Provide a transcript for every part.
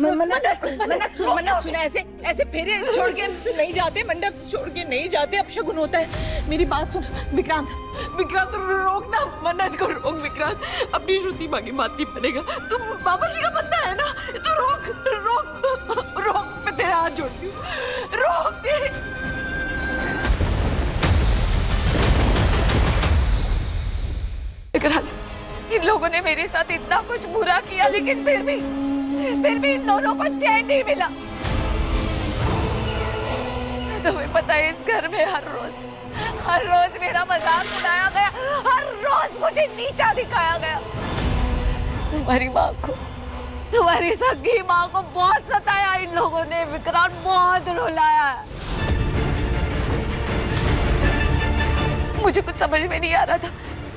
मन्नत सुना, ऐसे ऐसे फेरे छोड़ के नहीं जाते, मंडप छोड़ के नहीं जाते, अपशगुन होता है। मेरी बात सुन विक्रांत, विक्रांत रोक ना, मन्नत को रोक विक्रांत, अपनी श्रुति मांगी माननी पड़ेगा। तू बाबा जी का बंदा है ना, तू रोक रोक रोक, मैं तेरा हाथ जोड़ती हूँ, रोक दे। विक्रांत, इन लोगों ने मेरे साथ इतना कुछ बुरा किया, लेकिन फिर भी इन दोनों को चैन नहीं मिला। तुम्हें पता है इस घर में हर रोज मेरा मजाक उड़ाया गया, हर रोज मुझे नीचा दिखाया गया। तुम्हारी माँ को, तुम्हारी सगी माँ को बहुत सताया इन लोगों ने विक्रांत, बहुत रुलाया। मुझे कुछ समझ में नहीं आ रहा था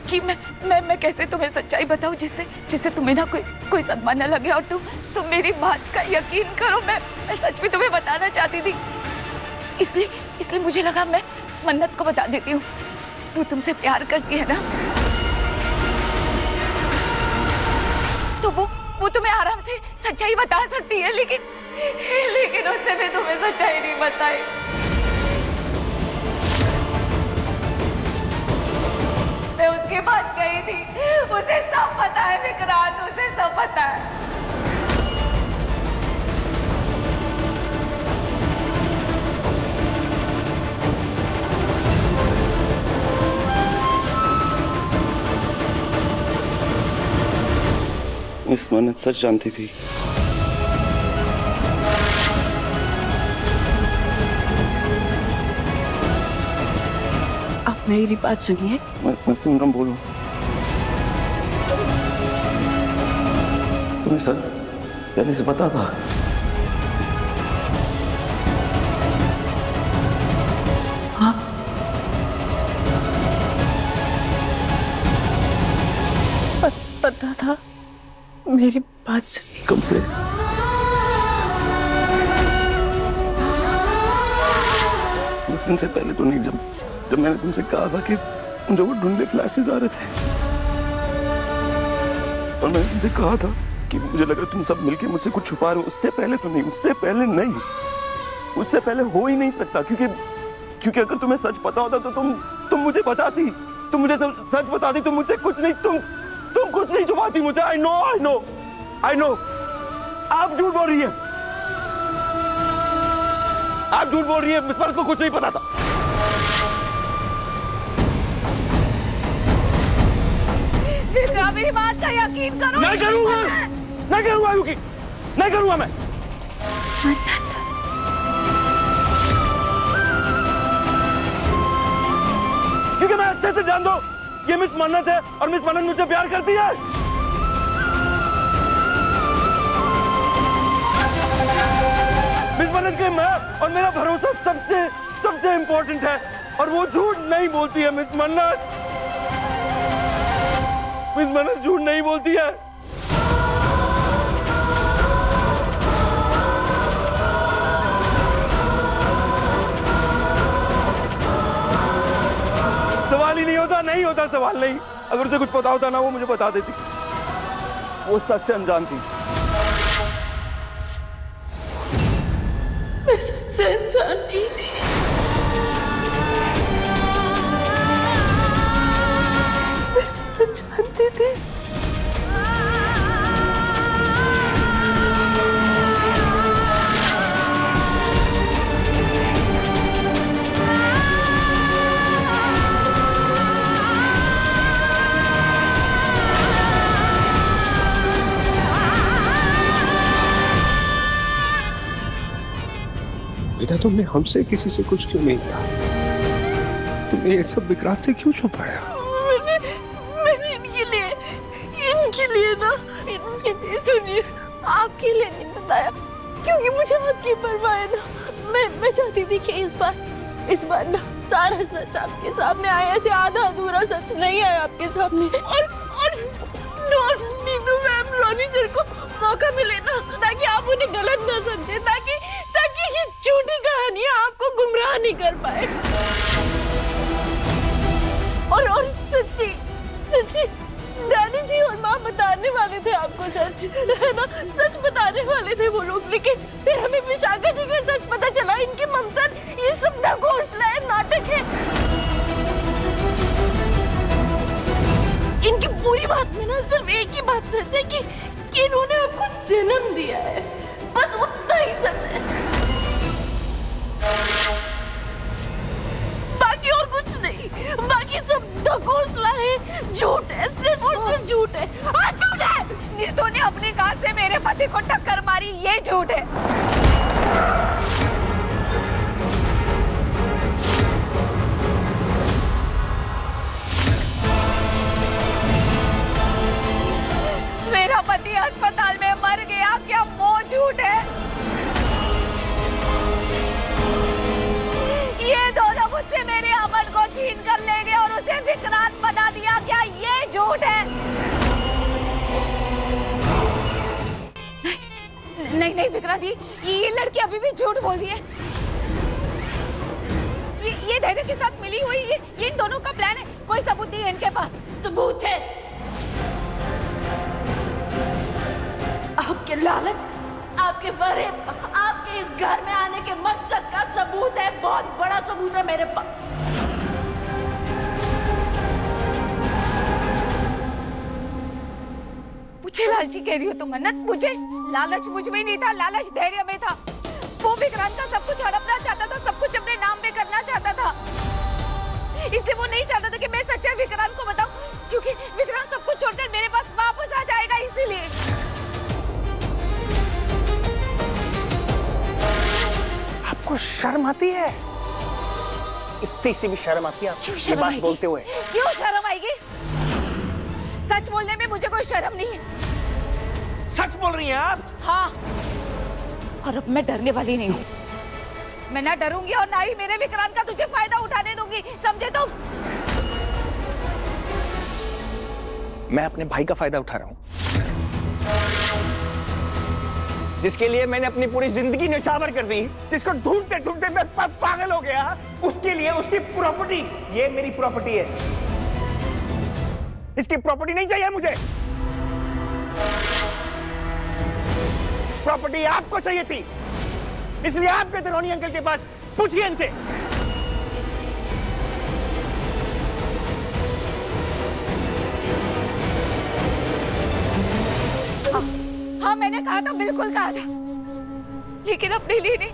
कि मैं कैसे तुम्हें सच्चाई बताऊं जिससे तुम्हें ना कोई सदमा न लगे और तुम मेरी बात का यकीन करो। मैं सच में तुम्हें बताना चाहती थी, इसलिए मुझे लगा मैं मन्नत को बता देती हूँ। वो तुमसे प्यार करती है ना, तो वो तुम्हें आराम से सच्चाई बता सकती है, लेकिन उससे भी तुम्हें सच्चाई नहीं बताई। मैं उसके पास गई थी, उसे सब पता है विक्रांत, उसे सब पता है। मिस मन्नत सच जानती थी। आप मेरी बात सुनिए। मैं सुन रहा हूँ, बोलो। तुम्हें सर पहले से पता था? हाँ, पता था। मेरी बात सुनिए। कब से? उस दिन से पहले तो नहीं, जब मैंने तुमसे कहा था कि मुझे वो धुंधले फ्लैशेस आ रहे थे, और मैंने तुमसे कहा था कि मुझे लग रहा तुम सब मिलके मुझसे कुछ छुपा रहे हो। उससे पहले हो ही नहीं सकता, क्योंकि अगर तुम्हें सच पता होता तो तुम मुझे बताती, तुम मुझे सच बताती, तुम मुझसे कुछ नहीं, तुम कुछ नहीं छुपाती मुझे। आई नो आप झूठ बोल रही है, आप झूठ बोल रही है। मिस मन्नत को कुछ नहीं पता था। मेरी बात का यकीन करो। नहीं करूंगा युकी, नहीं करूंगा मैं। मन्नत, क्योंकि मैं अच्छे से जान दो, ये मिस मन्नत है और मिस मन्नत मुझसे प्यार करती है। मिस मन्नत के मैं और मेरा भरोसा सबसे इंपॉर्टेंट है, और वो झूठ नहीं बोलती है। मिस मन्नत झूठ नहीं बोलती है। सवाल ही नहीं होता सवाल नहीं। अगर उसे कुछ पता होता ना, वो मुझे बता देती। वो सच से अनजान थी। मैं सच से अनजान नहीं थी। मैं सब जानती थी। बेटा, तुमने हमसे किसी से कुछ क्यों नहीं कहा? तुमने ये सब विक्रांत से क्यों छुपाया? मैंने इनके लिए ना, सुनिए, आपके लिए नहीं बताया, क्योंकि मुझे आपकी परवाह है ना। मैं चाहती थी कि इस बार ना सारा सच आपके सामने आए, ऐसे आधा अधूरा सच नहीं आया आपके सामने। और नीतू मैम, रोनी सर को मौका मिले ना, ताकि आप उन्हें गलत ना समझे, ताकि ये झूठी कहानियां आपको गुमराह नहीं कर पाए। और सच्ची डैडी जी और माँ बताने वाले थे आपको सच। सच है ना, सच बताने वाले थे वो लोग, लेकिन फिर हमें विशाखा जी को सच पता चला, इनकी ममता, ये सब ढकोसला है, नाटक है। इनकी पूरी बात में ना सिर्फ एक ही बात सच है कि इन्होंने आपको जन्म दिया है, बस उतना ही सच है, बाकी और कुछ नहीं। बाकी सब ढकोसला है, झूठ है, सिर्फ और सिर्फ झूठ है। हाँ झूठ है। नीतू ने अपनी कार से मेरे पति को टक्कर मारी, ये झूठ है। मेरा पति अस्पताल में मर गया, क्या वो झूठ है? ये दोनों मुझसे मेरे अमन को छीन कर ले गए और उसे विकरांत बना दिया, क्या ये झूठ है? नहीं नहीं विक्रांत जी, ये लड़की अभी भी झूठ बोल रही है। ये धैर्य के साथ मिली हुई, ये इन दोनों का प्लान है। कोई सबूत नहीं है इनके पास? सबूत है, आपके लालच, आपके फरेब का, आपके इस घर में आने के मकसद का सबूत है, बहुत बड़ा सबूत है मेरे पास। मुझे लालची कह रही हो तुम मन्नत? मुझे लालच मुझ में नहीं था, लालच धैर्य में था। वो विक्रांत का सब कुछ हड़पना चाहता था, सब कुछ अपने नाम पे करना चाहता था, इसलिए वो नहीं चाहता था कि मैं सच्चाई विक्रांत को बताऊं, क्योंकि विक्रांत सब कुछ छोड़कर मेरे पास वापस आ जाएगा, इसीलिए। आपको शर्म आती है? इतनी सी भी शर्म आती है क्यों ये शर्म बात आएगी? बोलते हुए? क्यों शर्म आएगी? सच बोलने में मुझे कोई शर्म नहीं है। सच बोल रही हैं आप? हाँ, और अब मैं डरने वाली नहीं हूँ। मैं ना डरूंगी और ना ही मेरे विक्रांत का तुझे फायदा उठाने दूंगी, समझे तुम? मैं अपने भाई का फायदा उठा रहा हूँ, जिसके लिए मैंने अपनी पूरी जिंदगी न्यौछावर कर दी, जिसको ढूंढते ढूंढते मैं पागल हो गया, उसके लिए उसकी प्रॉपर्टी, ये मेरी प्रॉपर्टी है, इसकी प्रॉपर्टी नहीं चाहिए मुझे। प्रॉपर्टी आपको चाहिए थी, इसलिए आप गए थे रोनी अंकल के पास। पूछिए इनसे। हाँ मैंने कहा था, बिल्कुल कहा था, लेकिन अपने लिए नहीं,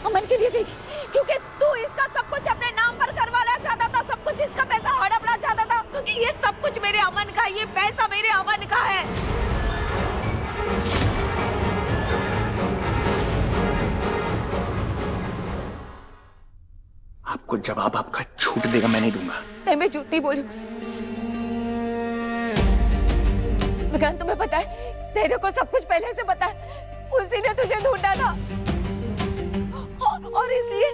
अमन के लिए गई थी, क्योंकि तू इसका सब कुछ अपने नाम पर करवाना चाहता था, सब कुछ इसका पैसा हड़पना चाहता था, क्योंकि ये सब कुछ मेरे अमन का, ये पैसा मेरे अमन का है। आपको जवाब आपका छूट देगा, मैं नहीं दूंगा। नहीं, मैं झूठ नहीं बोलूं। विक्रांत तुम्हें पता है, तेरे को सब कुछ पहले से पता है, उसी ने तुझे ढूंढा था और इसलिए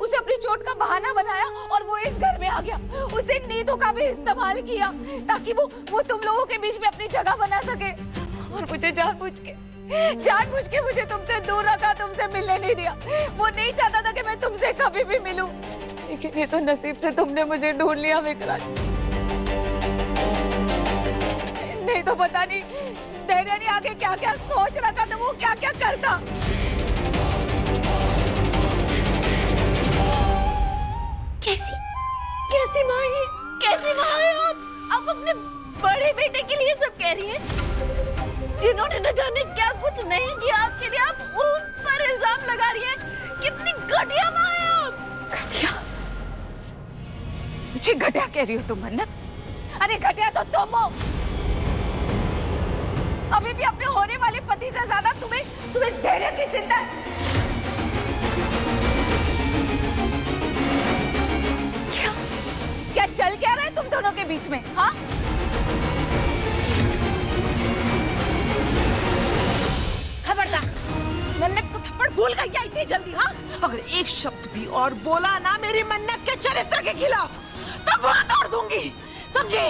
उसे अपनी चोट का बहाना बनाया और वो इस घर में आ गया। उसे नीतू का भी इस्तेमाल किया ताकि वो तुम लोगों के बीच में अपनी जगह बना सके, और मुझे जानबूझ के मुझे तुमसे दूर रखा, तुमसे मिलने नहीं दिया। वो नहीं चाहता था कि मैं तुमसे कभी भी मिलूं, लेकिन ये तो नसीब से तुमने मुझे ढूंढ लिया विक्रांत। नहीं तो पता नहीं धैर्य ने आगे क्या क्या सोच रखा था, वो क्या क्या करता। कैसी माँ है, कैसी माँ है आप अपने बड़े बेटे के लिए सब कह रही हैं, जिन्होंने न जाने क्या कुछ नहीं किया आपके लिए, आप उन पर इल्जाम लगा रही हैं। कितनी घटिया माँ है आप। घटिया? मुझे घटिया कह रही हो तुम मन्नत? अरे घटिया तो तुम हो। अभी भी अपने होने वाले पति से ज्यादा तुम्हें धैर्य की चिंता है। क्या चल क्या रहा है तुम दोनों के बीच में? हाँ, खबरदार, मन्नत को थप्पड़ भूल गई क्या इतनी जल्दी? हाँ, अगर एक शब्द भी और बोला ना मेरी मन्नत के चरित्र के खिलाफ तो मुंह तोड़ दूंगी, समझे?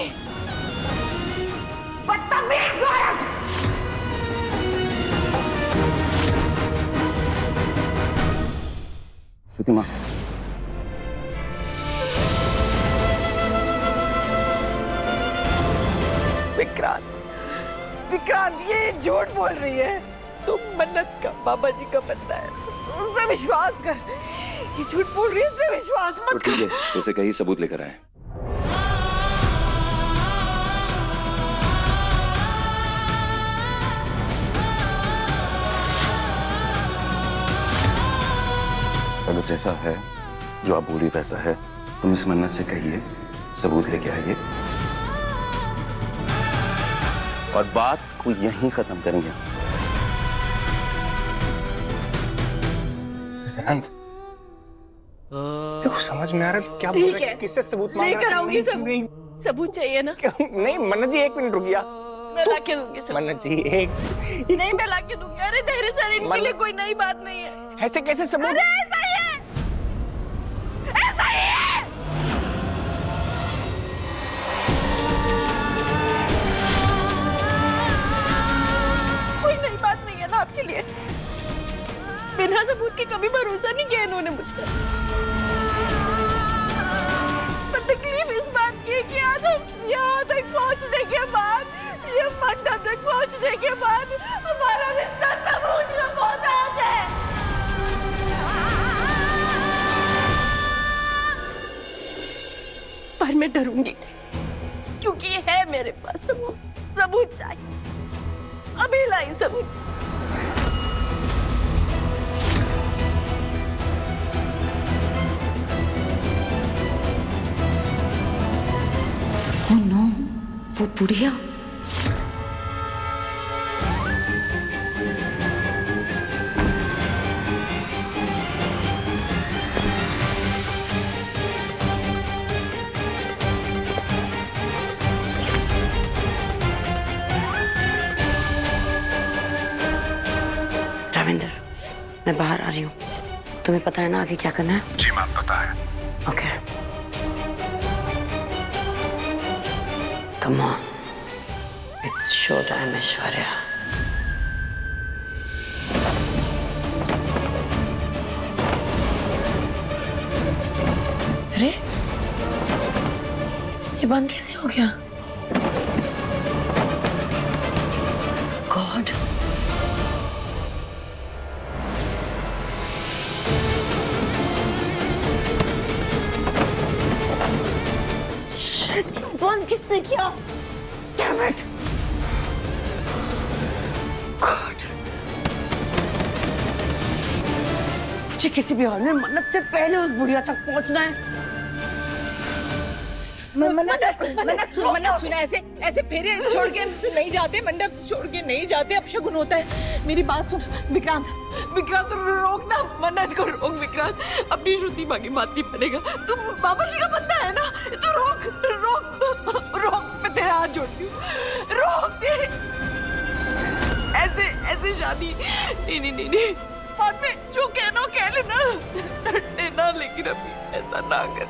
बदतमीज औरत! श्रुति माँ, विक्रांत ये झूठ बोल रही है। तुम मन्नत का बाबा जी का बंदा है, उस पे विश्वास कर। ये झूठ बोल रही है, इस पे विश्वास मत ठीक है, कर। उसे कहीं सबूत लेकर आए। अगर जैसा है जो आप बोली वैसा है, तुम इस मन्नत से कहिए सबूत लेके आइए और बात को यहीं खत्म करेंगे। विक्रांत, देखो समझ में आ रहा है क्या बोल ठीक रहा है, है, किससे सबूत मांग लेकर रहा है? आऊंगी नहीं, सबूत चाहिए ना, नहीं मन्नत जी, एक मिनट रुकिया। मैं लाके दूंगी सबूत। मन्नत जी एक नहीं मैं लाके दूंगी। अरे धैर्य सर, इनके लिए कोई नई बात नहीं है। ऐसे कैसे सबूत? अरे ऐसा ही है, ऐसा ही है। कोई नई बात नहीं है ना आपके लिए। बिना सबूत के कभी भरोसा नहीं किया इन्होंने मुझ पर। पर तकलीफ इस बात की है कि आज हम यहाँ तक पहुँचने के बाद, ये मंडप तक पहुँचने के बाद हमारा रिश्ता सबूत का मोहताज है। पर मैं डरूंगी नहीं, क्योंकि ये है मेरे पास सबूत चाहिए, अभी लाई सबूत। ओह नो, वो बुढ़िया। रविंदर, मैं बाहर आ रही हूँ। तुम्हें पता है ना आगे क्या करना है? जी मैम पता है। Okay, come on, it's show time Aishwarya. अरे ये बंद कैसे हो गया? गॉड, बंद किसने किया? Damn it! God! मुझे किसी भी हाल में मन्नत से पहले उस बुढ़िया तक पहुंचना है। मन्नत सुना, ऐसे ऐसे फेरे छोड़ के नहीं जाते, मंडप छोड़ के नहीं जाते, अपशगुन होता है। मेरी बात सुन विक्रांत, विक्रांत रोक ना, मन्नत को रोक विक्रांत, अपनी श्रुति मांगी माननी पड़ेगा। तुम बाबा जी का बंदा है ना, तो रोक रोक रोक, मैं तेरा हाथ जोड़ती हूँ, रोक दे। ऐसे ऐसे शादी नहीं नहीं नहीं नहीं, बाद में जो कहना कह लेना, डरने ना, लेकिन अभी ऐसा ना कर।